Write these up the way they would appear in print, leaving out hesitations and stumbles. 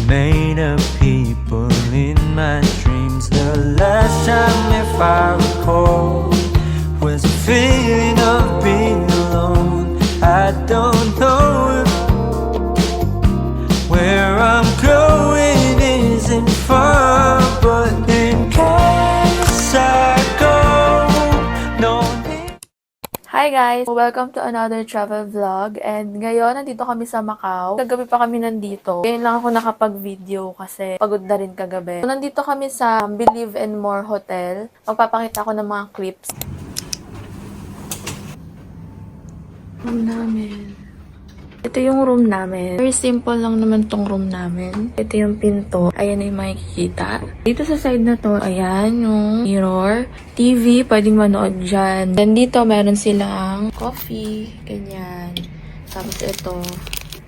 made of people in my dreams. The last time, if I recall, was a feeling of being alone. I don't know if where I'm going isn't far, but in case I go, no need. Hi guys! Welcome to another travel vlog. And ngayon, nandito kami sa Macau. Kagabi pa kami nandito. Ngayon lang ako nakapag-video kasi pagod na rin kagabi. So, nandito kami sa Believe and More Hotel. Magpapakita ko ng mga clips. Room namin. Ito yung room namin. Very simple lang naman tong room namin. Ito yung pinto. Ayan na yung makikita. Dito sa side na to, ayan yung mirror. TV, pwedeng manood dyan. Then dito, meron silang coffee. Ganyan. Tapos ito.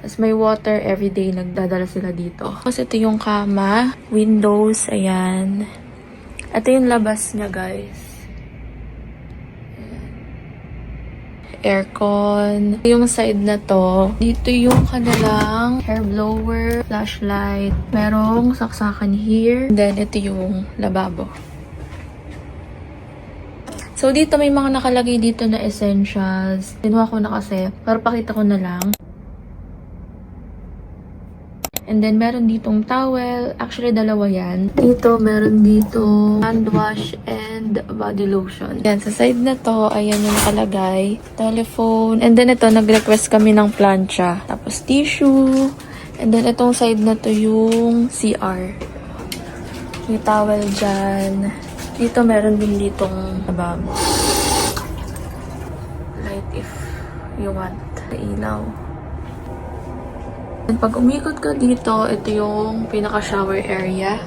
Tapos may water everyday. Nagdadala sila dito. Tapos ito yung kama. Windows, ayan. Ito yung labas niya, guys. Aircon. Yung side na to, dito yung kanilang hair blower, flashlight, merong saksakan here. Then, ito yung lababo. So, dito may mga nakalagay dito na essentials. Kinuha ko na kasi, para pakita ko na lang. And then, meron ditong towel. Actually, dalawa yan. Dito, meron dito hand wash and body lotion. Yan, sa side na to, ayan yung nakalagay. Telephone. And then, ito, nag-request kami ng plancha. Tapos, tissue. And then, itong side na to yung CR. Yung towel dyan. Dito, meron din ditong lababo. Light if you want. Ilaw. Pag umikot ka dito, ito yung pinaka-shower area.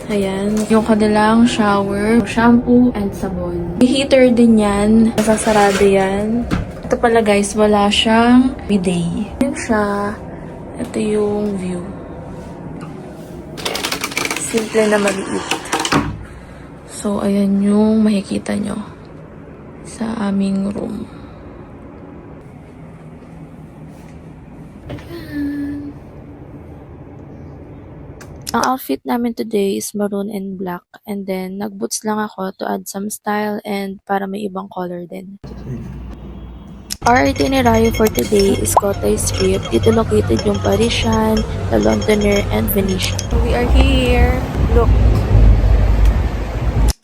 Ayan. Yung kanilang shower, shampoo, and sabon. May heater din yan. Masasarado yan. Ito pala guys, wala siyang bidet. Ayan siya. Ito yung view. Simple na maliit. So, ayan yung makikita nyo sa aming room. Ang outfit namin today is maroon and black. And then, nag-boots lang ako to add some style and para may ibang color din. Our itinerary for today is Cotai Strip. Dito located yung Parisian, The Londoner, and Venetian. We are here. Look.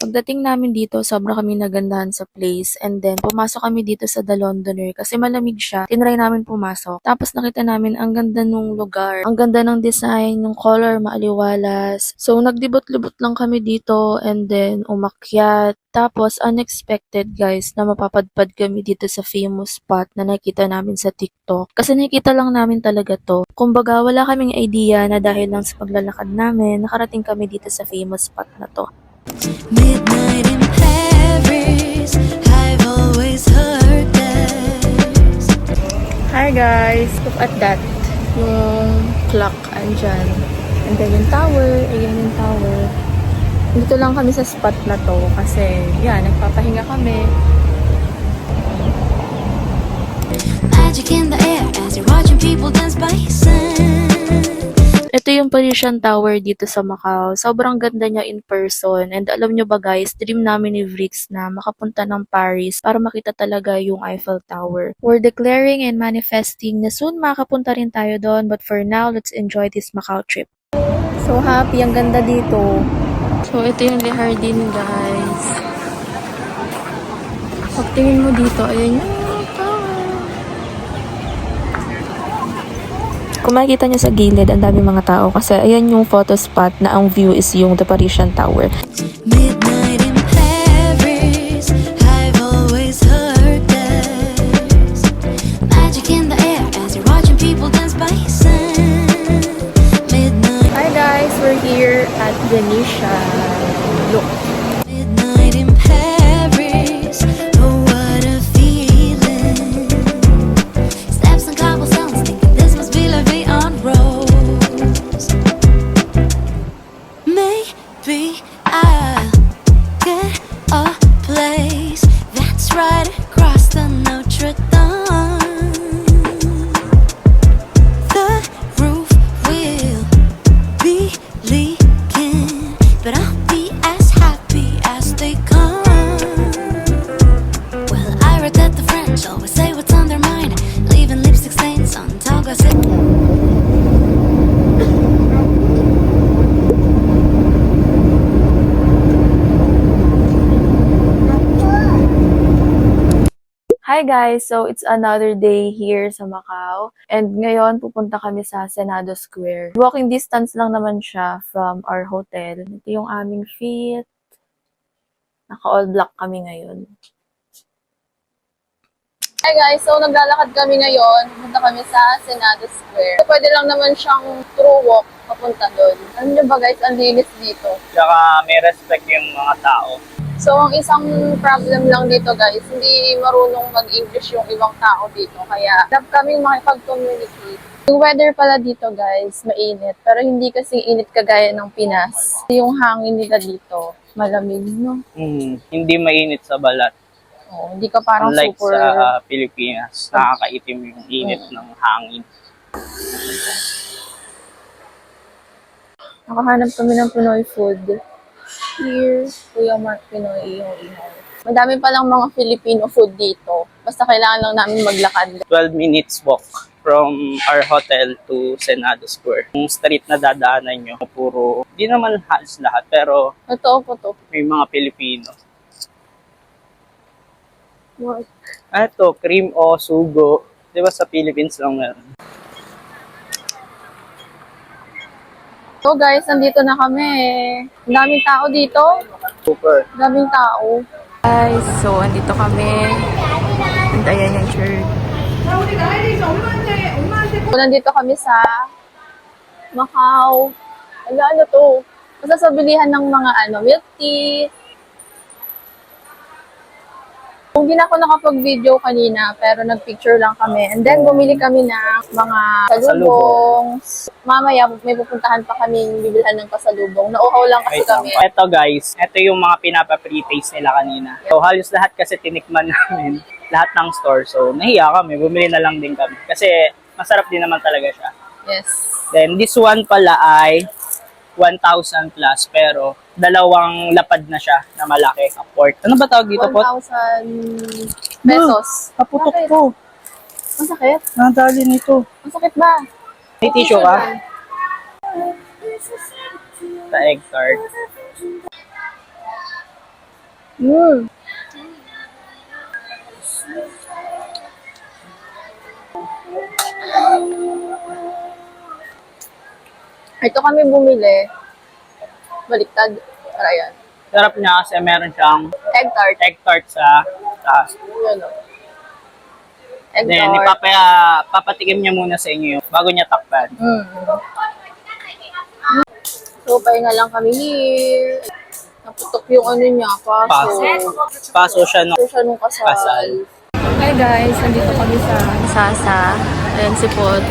Pagdating namin dito, sobra kami nagandahan sa place. And then, pumasok kami dito sa The Londoner kasi malamig siya. Tinry namin pumasok. Tapos nakita namin ang ganda ng lugar. Ang ganda ng design, yung color, maaliwalas. So, nagdibot-libot lang kami dito and then umakyat. Tapos, unexpected guys, na mapapadpad kami dito sa famous spot na nakita namin sa TikTok. Kasi nakita lang namin talaga to. Kumbaga, wala kaming idea na dahil lang sa paglalakad namin, nakarating kami dito sa famous spot na to. Midnight in Paris, I've always heard this. Hi guys! Look at that. Yung clock andyan. And then yung tower. Ayan yung tower. Dito lang kami sa spot na to kasi yan, nagpapahinga kami. Magic in the air as you're watching people dance by sand. Ito yung Parisian Tower dito sa Macau. Sobrang ganda niya in person. And alam nyo ba guys, dream namin ni Vrix na makapunta ng Paris para makita talaga yung Eiffel Tower. We're declaring and manifesting na soon makapunta rin tayo doon. But for now, let's enjoy this Macau trip. So happy, ang ganda dito. So ito yung Le Jardin guys. Pagtingin mo dito, ayan yung kung makikita nyo sa gilid, ang daming mga tao kasi ayan yung photo spot na ang view is yung The Parisian Tower. Midnight in Paris, I've always heard this. Magic in the air as you're watching people dance by sand. Midnight. Hi guys, we're here at Venetia. Look. Midnight in Paris, oh what a feeling. Steps on cobblestones, thinking this must be la vie en rose. Maybe I'll get a place that's right across the Notre Dame. The roof will Hi guys! So, it's another day here sa Macau. And ngayon, pupunta kami sa Senado Square. Walking distance lang naman siya from our hotel. Ito yung aming fit. Naka-all black kami ngayon. Hi guys! So, naglalakad kami ngayon. Pupunta kami sa Senado Square. So, pwede lang naman siyang through walk papunta doon. Alam niyo ba guys, ang linis dito. Tsaka may respect yung mga tao. So, ang isang problem lang dito guys, hindi marunong mag-English yung ibang tao dito. Kaya, hirap kaming makipag-communicate. Yung weather pala dito guys, mainit. Pero hindi kasi init kagaya ng Pinas. Yung hangin nila dito, malamig, no? Hindi mainit sa balat. Oh, hindi ka parang Unlike super... sa Pilipinas, nakakaitim yung init ng hangin. Nakahanap kami ng Pinoy food. Here, Kuya Mark Pinoy Ihaw-Ihaw. Madami palang mga Filipino food dito. Basta kailangan lang namin maglakad. 12 minutes walk from our hotel to Senado Square. Yung street na dadaanan nyo, puro, di naman halos lahat, pero Totoo po to. may mga Pilipino. What? Ito, cream o sugo. Di ba sa Philippines lang meron? So guys, nandito na kami. Ang daming tao dito. Super. Ang daming tao. Guys, so andito kami. And ayan yung church. So, nandito kami sa Macau. Ano to? Basta sa bilihan ng mga milk tea. Kung di na ako nakapag-video kanina, pero nag-picture lang kami. And then, bumili kami ng mga pasalubong. Mamaya, may pupuntahan pa kami bibilhan ng pasalubong. Nauhaw lang kasi Wait lang. kami. Ito guys, ito yung mga pinapa-pre-taste nila kanina. So halos lahat kasi tinikman namin, lahat ng store. So nahiya kami, bumili na lang din kami. Kasi masarap din naman talaga siya. Yes. Then this one pala ay 1,000 plus, pero dalawang lapad na siya na malaki. Port. Ano ba tawag dito po? 1,000 pesos. Kaputok Bakit? ko. Ang sakit? Nadali nito. Ang sakit ba? May tissue ka? Sa egg tart. Ito kami bumili. Baliktad. Ayan. Sarap niya kasi meron siyang Egg tart. egg tart sa taas. Yun o. Egg Then, tart. papatikim niya muna sa inyo bago niya takpan. So, pahinga lang kami here. Naputok yung ano niya, paso. Paso siya no. Paso siya nung kasal. Kasal. Hi guys, nandito kami sa Sasa. Ayan si Pod.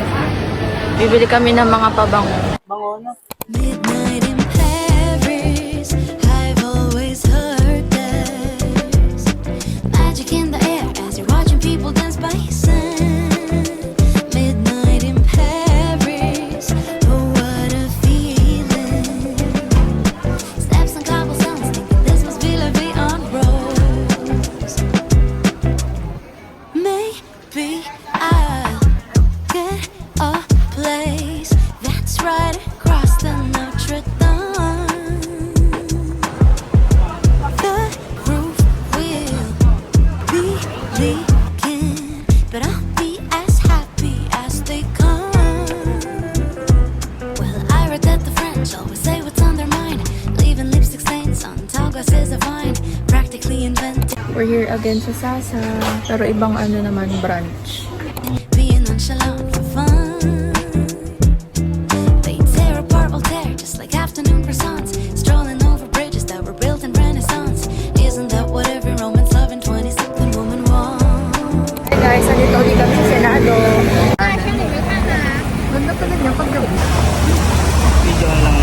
Bibili kami ng mga pabango. Bango na. Midnight in Paris, I've always heard there's magic in the air as you're watching people dance by sand. Midnight in Paris, oh what a feeling. Steps on cobblestones, thinking this must be La Vie en Rose. Maybe I'll get a place that's right across the Notre Dame. The roof will be leaking, but I'll be as happy as they come. Well, I read that the French always say what's on their mind, leaving lipstick stains on tall glasses of wine, practically invented. We're here again sa Sasa. Pero ibang ano naman, branch. Being nonchalant for fun. They tear apart Voltaire just like afternoon croissants, strolling over bridges that were built in Renaissance. Isn't that what every Roman's loving 20-something woman wants? Hi guys, nandito ulit kami sa Senado. Ganda pala niya paggabi. Video lang.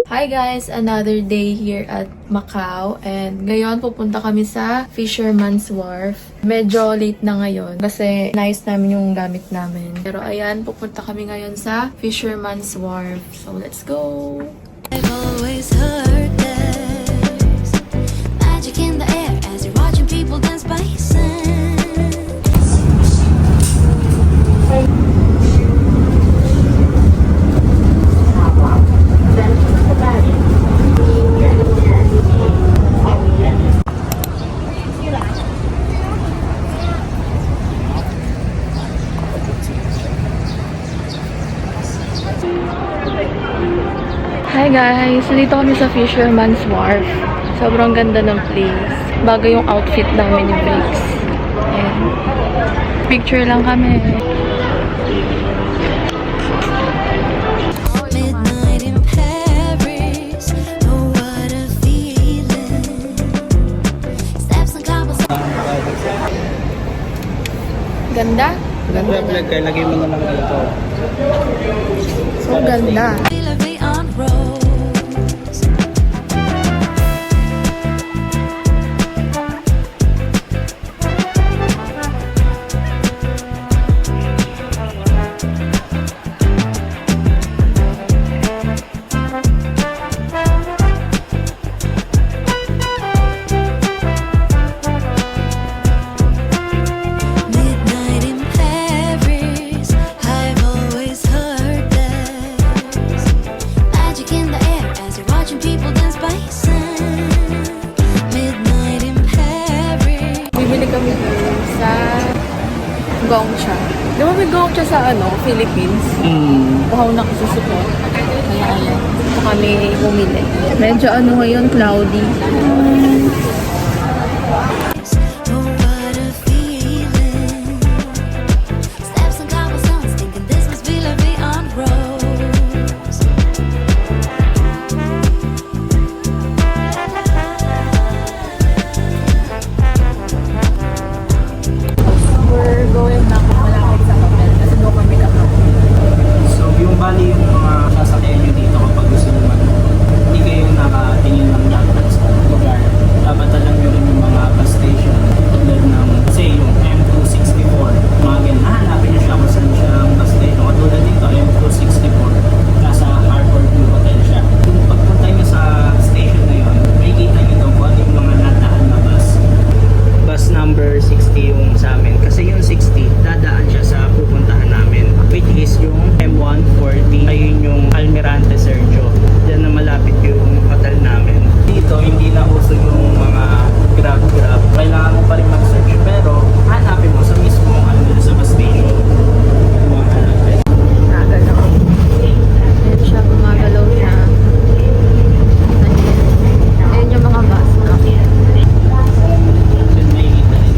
Hi guys! Another day here at Macau. And ngayon pupunta kami sa Fisherman's Wharf. Medyo late na ngayon kasi nice namin yung gamit namin. Pero ayan, pupunta kami ngayon sa Fisherman's Wharf. So let's go! I've always heard there's magic in the air as you're watching people dance by sand. Hi guys! Dito kami sa Fisherman's Wharf. Sobrang ganda ng place. Bago yung outfit namin ni Briggs. Ayan. Picture lang kami. Midnight in Paris. Oh, what a feeling. Steps on cobblestone. Ganda? Ganda vlog kayo, lagay mo na lang dito. So ganda. Elevate on Rose. Midnight in Paris. I've always heard there's magic in the air as you're watching people dance by sun. Midnight in Paris. Bibili kami dun sa Gongcha. Di ba may Gongcha sa Philippines? Bahaw na kasi support. Kaya ayan. Ito kami bumili. Medyo ngayon, cloudy. Oh, what a feeling. Steps on cobblestones, thinking this must be La Vie en Rose. We're going na kung malapit sa hotel kasi doon kami kakapit. So, yung bali yung mga sasakyan nyo dito kapag gusto nyo hindi kayo nakatingin lang dapat sa lugar. Dapat alam nyo rin yung mga bus station. Tulad ng, say, yung M264. Mga ganyan, hanapin nyo siya kung saan siya ang bus station. Katulad dito, M264. Nasa Harbor View Hotel siya. Kung pagpunta nyo sa station na yun, makikita nyo daw kung ano yung mga nadaan na bus. Bus number 60 yung sa amin. Kasi yung 60, dadaan siya sa pupuntahan namin. Which is yung M140. Ayun yung Almirante Sergio. Diyan na malapit yung hotel namin. Dito, hindi na uso yung mga grab. Kailangan mo pa rin mag-search. Pero, hanapin mo sa mismo sa bus station. Yung mga hanapin. Nagalaw. Ayan siya, gumagalaw siya. Ayan yung mga bus na. Yun, makikita rin.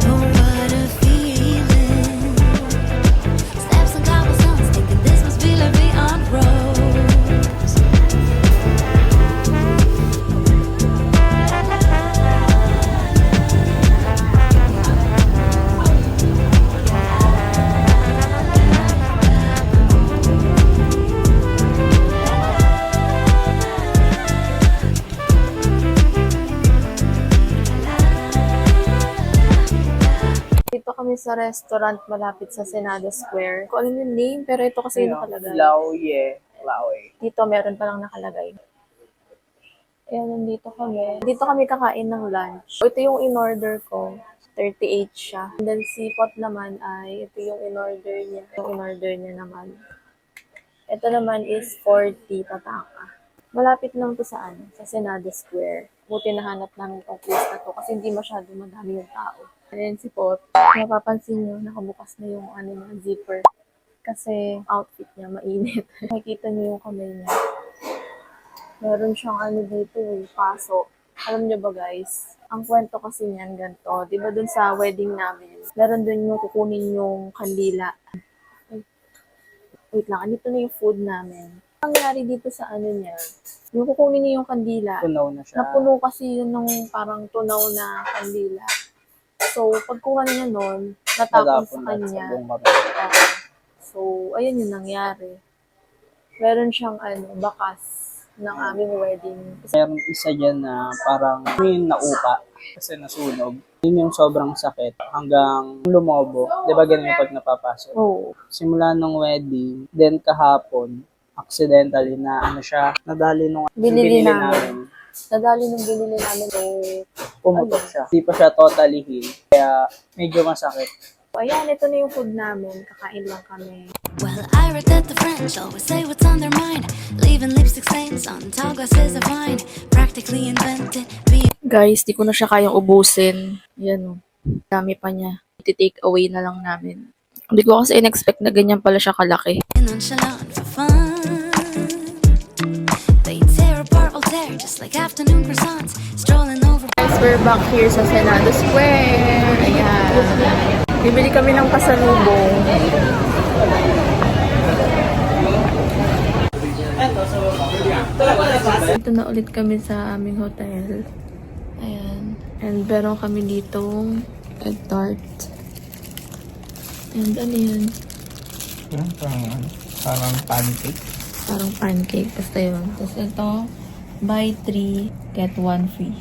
Oh, what a feeling. Steps on cobblestones, thinking this must be La Vie en Rose. Dito kami sa restaurant malapit sa Senado Square. Kung ano yung name, pero ito kasi yung nakalagay. Lauye. Dito meron palang nakalagay. Ayan, nandito kami. Dito kami kakain ng lunch. Ito yung in-order ko. 38 siya. And then si Pot naman ay, ito yung in-order niya. Yung in-order niya naman. Ito naman is 40 pataka. Malapit lang to sa sa Senado Square. Buti nahanap namin itong place na to kasi hindi masyado madami yung tao. Ayan si Pot. Mapapansin nyo, nakabukas na yung niya, zipper. Kasi outfit niya mainit. Makikita nyo yung kamay niya. Meron siyang dito paso. Alam nyo ba guys, ang kwento kasi niyan ganito. Di ba dun sa wedding namin, meron dun yung kukunin yung kandila. Ay, wait lang, andito na yung food namin. Ang nangyari dito sa niya, yung kukunin niya yung kandila, Tunaw na siya. napuno kasi yun ng parang tunaw na kandila. So, pagkuha niya nun, natapon sa kanya. So, ayun yung nangyari. Meron siyang bakas ng aming wedding. Meron isa dyan na parang yung naupa kasi nasunog. Yun yung sobrang sakit hanggang lumobo. Di ba ganun yung pag napapasok? Oo. Simula nung wedding, then kahapon, accidentally na siya, nadali nung Binili namin. Nadali nung binili namin. So, pumutok siya. Hindi pa siya totally healed. Kaya medyo masakit. ayan, ito na yung food namin. Kakain lang kami. Well, I read that the French always say what's on their mind, leaving lipstick stains on tall glasses of wine. Practically invented, being Guys, di ko na siya kayang ubusin. Yan o. Dami pa niya. I-take away na lang namin. Hindi ko kasi in-expect na ganyan pala siya kalaki. nonchalant for fun. They tear apart Voltaire just like afternoon croissants, strolling over. Guys, we're back here sa Senado Square. Ayan. Bibili kami ng pasalubong. Dito na ulit kami sa aming hotel. Ayan. And meron kami ditong egg tart. And ano yun? Parang pancake. Parang pancake. Basta yun. Tapos ito, buy 3, get 1 free.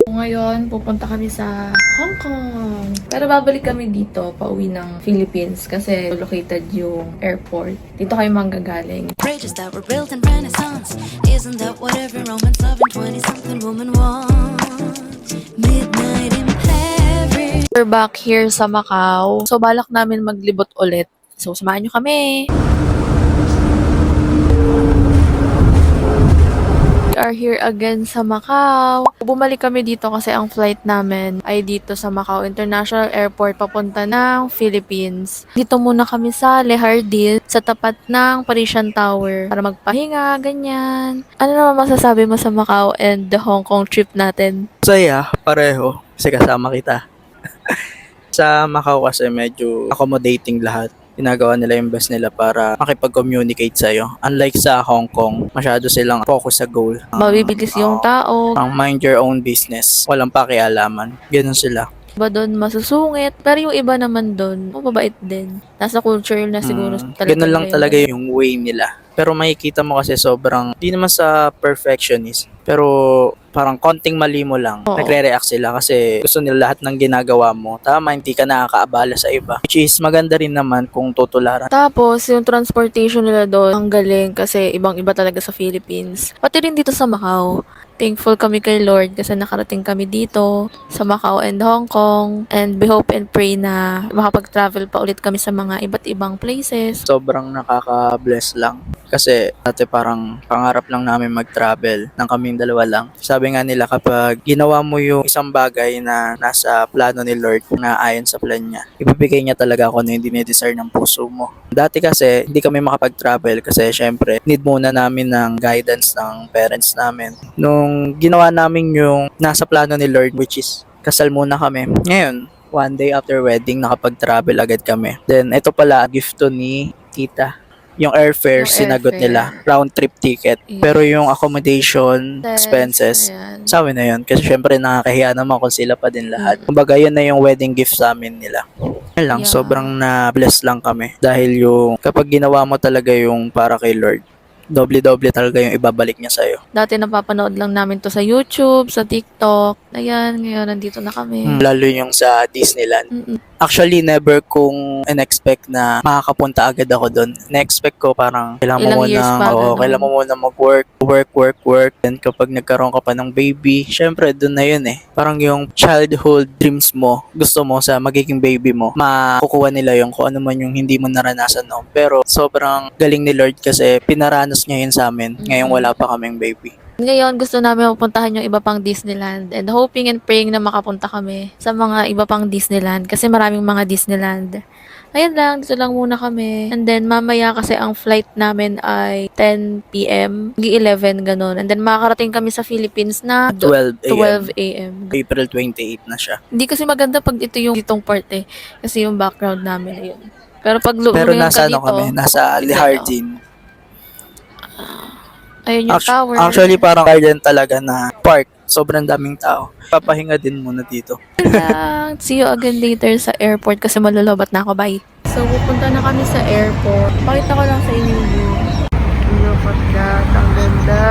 Ngayon, pupunta kami sa Hong Kong. Pero babalik kami dito, pauwi ng Philippines kasi located yung airport. Dito kayo manggagaling. Bridges that were built in Renaissance. Isn't that what every Roman loving 20-something woman wants? Midnight in Paris. We're back here sa Macau. So, balak namin maglibot ulit. So, samahan nyo kami. We are here again sa Macau. Bumalik kami dito kasi ang flight namin ay dito sa Macau International Airport papunta ng Philippines. Dito muna kami sa Le Jardin sa tapat ng Parisian Tower para magpahinga, ganyan. Ano naman masasabi mo sa Macau and the Hong Kong trip natin? Saya, pareho. Kasi kasama kita. Sa Macau kasi medyo accommodating lahat. Ginagawa nila yung best nila para makipag-communicate sa'yo. Unlike sa Hong Kong, masyado silang focus sa goal. Mabibilis yung tao. Ang mind your own business. Walang pakialaman. Ganun sila. Iba doon masusungit. Pero yung iba naman doon, mababait din. Nasa culture na siguro talaga. Ganun lang nila talaga yun. yung way nila. Pero makikita mo kasi sobrang, di naman sa perfectionist, pero parang konting mali mo lang, Oo. nagre-react sila kasi gusto nila lahat ng ginagawa mo. Tama, hindi ka nakakaabala sa iba. Which is maganda rin naman kung tutularan. Tapos, yung transportation nila doon, ang galing kasi ibang-iba talaga sa Philippines. Pati rin dito sa Macau. Thankful kami kay Lord kasi nakarating kami dito sa Macau and Hong Kong. And we hope and pray na makapag-travel pa ulit kami sa mga iba't ibang places. Sobrang nakaka-bless lang. Kasi dati parang pangarap lang namin mag-travel ng kaming dalawa lang. Sabi nga nila kapag ginawa mo yung isang bagay na nasa plano ni Lord na ayon sa plan niya, ibibigay niya talaga kung ano yung dinidesire ng puso mo. Dati kasi hindi kami makapag-travel kasi syempre need muna namin ng guidance ng parents namin. Nung ginawa namin yung nasa plano ni Lord, which is kasal muna kami. Ngayon, one day after wedding, nakapag-travel agad kami. Then, ito pala, gift to ni tita. Yung airfare, Yung sinagot airfare. nila. Round trip ticket. Yes. Pero yung accommodation, expenses, Ayan. sabi na yun. Kasi syempre nakakahiya naman kung sila pa din lahat. Kumbaga, yun na yung wedding gift sa amin nila. Yun lang, Yeah. sobrang na-bless lang kami. Dahil yung, kapag ginawa mo talaga yung para kay Lord, doble-doble talaga yung ibabalik niya sa'yo. Dati napapanood lang namin to sa YouTube, sa TikTok. Ayan, ngayon nandito na kami. Lalo yung sa Disneyland. Mm-mm. Actually, never kong in-expect na makakapunta agad ako doon. Na-expect ko parang kailangan Ilang mo years muna, pa, ganun. kailangan mo muna mag-work. Then kapag nagkaroon ka pa ng baby, syempre doon na yun eh. Parang yung childhood dreams mo, gusto mo sa magiging baby mo, makukuha nila yung kung ano man yung hindi mo naranasan noon. Pero sobrang galing ni Lord kasi pinaranas niya yun sa amin. Ngayong wala pa kaming baby. Ngayon, gusto namin mapuntahan yung iba pang Disneyland and hoping and praying na makapunta kami sa mga iba pang Disneyland kasi maraming mga Disneyland. Ayan lang, dito lang muna kami. And then, mamaya kasi ang flight namin ay 10 p.m. 11, ganun. And then, makakarating kami sa Philippines na 12 a.m. 12 a.m. April 28 na siya. Hindi kasi maganda pag ito yung ditong part eh. Kasi yung background namin ayun. Pero pag Pero lumingon nasa ka ano dito, kami, nasa tignan Le mo. Jardin. Ayun yung tower. Actually, parang garden talaga na park. Sobrang daming tao. Papahinga din muna dito. lang. See you again later sa airport kasi malulubat na ako. Bye. So, pupunta na kami sa airport. Pakita ko lang sa inyo yung view. Look at that. Ang ganda.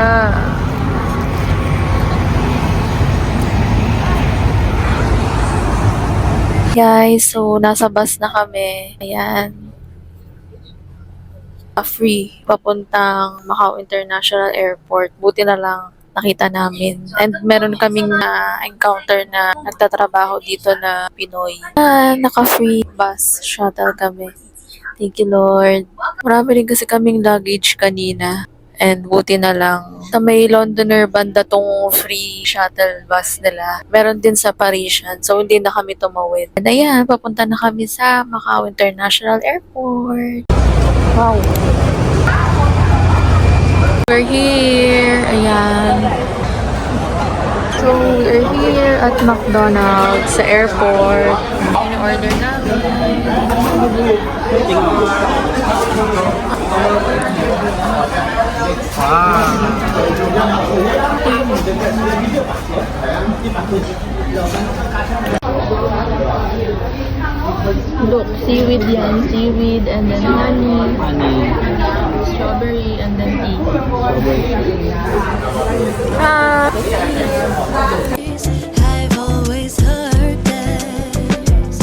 Guys, so nasa bus na kami. Ayan. Free. Papuntang Macau International Airport. Buti na lang nakita namin. And meron kaming na-encounter na nagtatrabaho dito na Pinoy. Naka-free bus shuttle kami. Thank you, Lord. Marami rin kasi kaming luggage kanina. And buti na lang, sa may Londoner banda tong free shuttle bus nila. Meron din sa Parisian. So, hindi na kami tumawid. And ayan, papunta na kami sa Macau International Airport. Wow! We're here! Ayan. So, we're here at McDonald's sa airport. In-order namin. Look, seaweed yan. Seaweed and then honey. Strawberry and then tea. I've always heard there's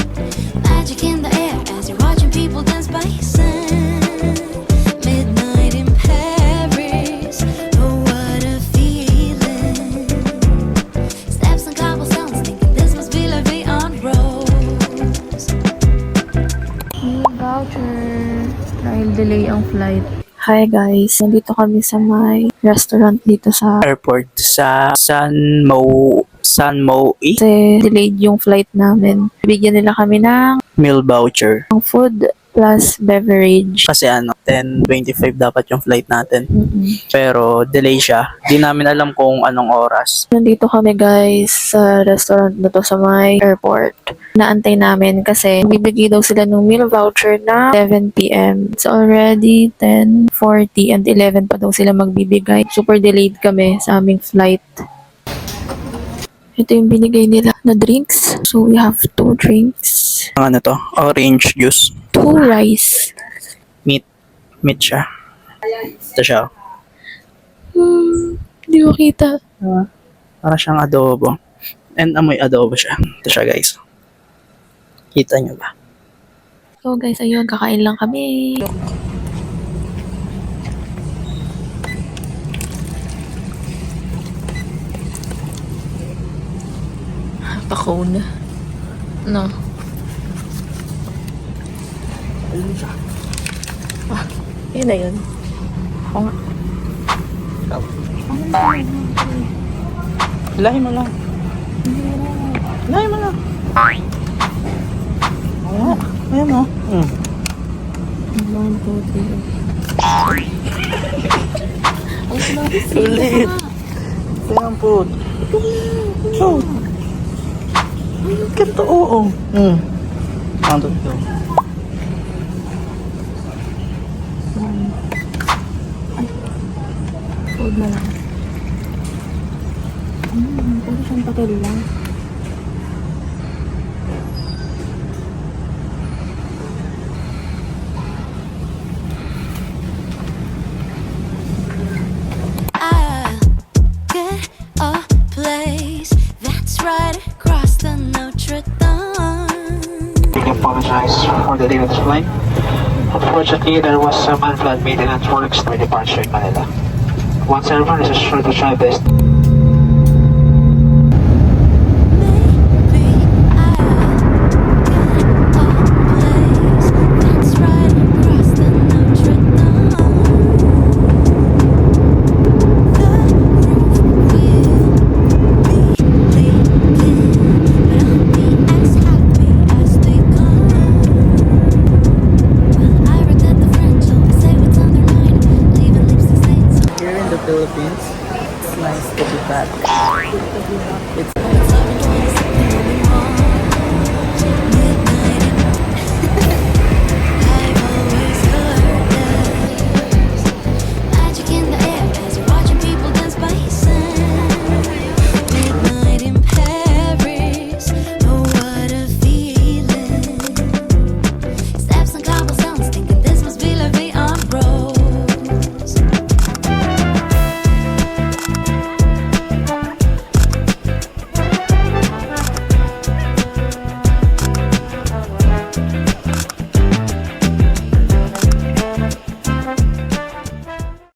magic in the air as you're watching people dance by sand. Midnight in Paris, oh what a feeling. Steps on cobblestones, thinking this must be La Vie en Rose. Voucher. Dahil delay ang flight. Hi guys, nandito kami sa may restaurant dito sa Airport sa San Mo E kasi delayed yung flight namin. Bigyan nila kami ng meal voucher. food plus beverage. Kasi 10:25 dapat yung flight natin. Pero delay siya. Di namin alam kung anong oras. Nandito kami guys sa restaurant na to sa may airport. Naantay namin kasi bibigay daw sila ng meal voucher na 7 p.m. It's already 10:40 and 11 pa daw sila magbibigay. Super delayed kami sa aming flight. Ito yung binigay nila na drinks. So we have 2 drinks, Ano to? Orange juice. 2 rice. Meat siya. Ito siya. Di ko kita. Para siyang adobo. And amoy adobo siya. Ito siya guys. Kita nyo ba? So guys, ayun, kakain lang kami. Pakone. No. Yun na yun. Ako nga. Hilahin mo lang. Hilahin mo lang. Ayan o. 1, 2, 3. Sulit. Ayan po. Oh. Ganito, oo. 1, 2, 3. Food na lang. Pwede siyang patil lang. I'll get a place that's right across the Notre Dame. We apologize for the delay of this flight. Unfortunately, there was some unplanned maintenance works for departure in Manila. Once everyone is assured to try this. Maybe I'll get a place that's right across the Notre Dame. The roof will be leaking, but I'll be as happy as they come. Well, I read that the French always say what's on their mind, leaving lipstick stains. Here in the Philippines, it's nice to be back. It's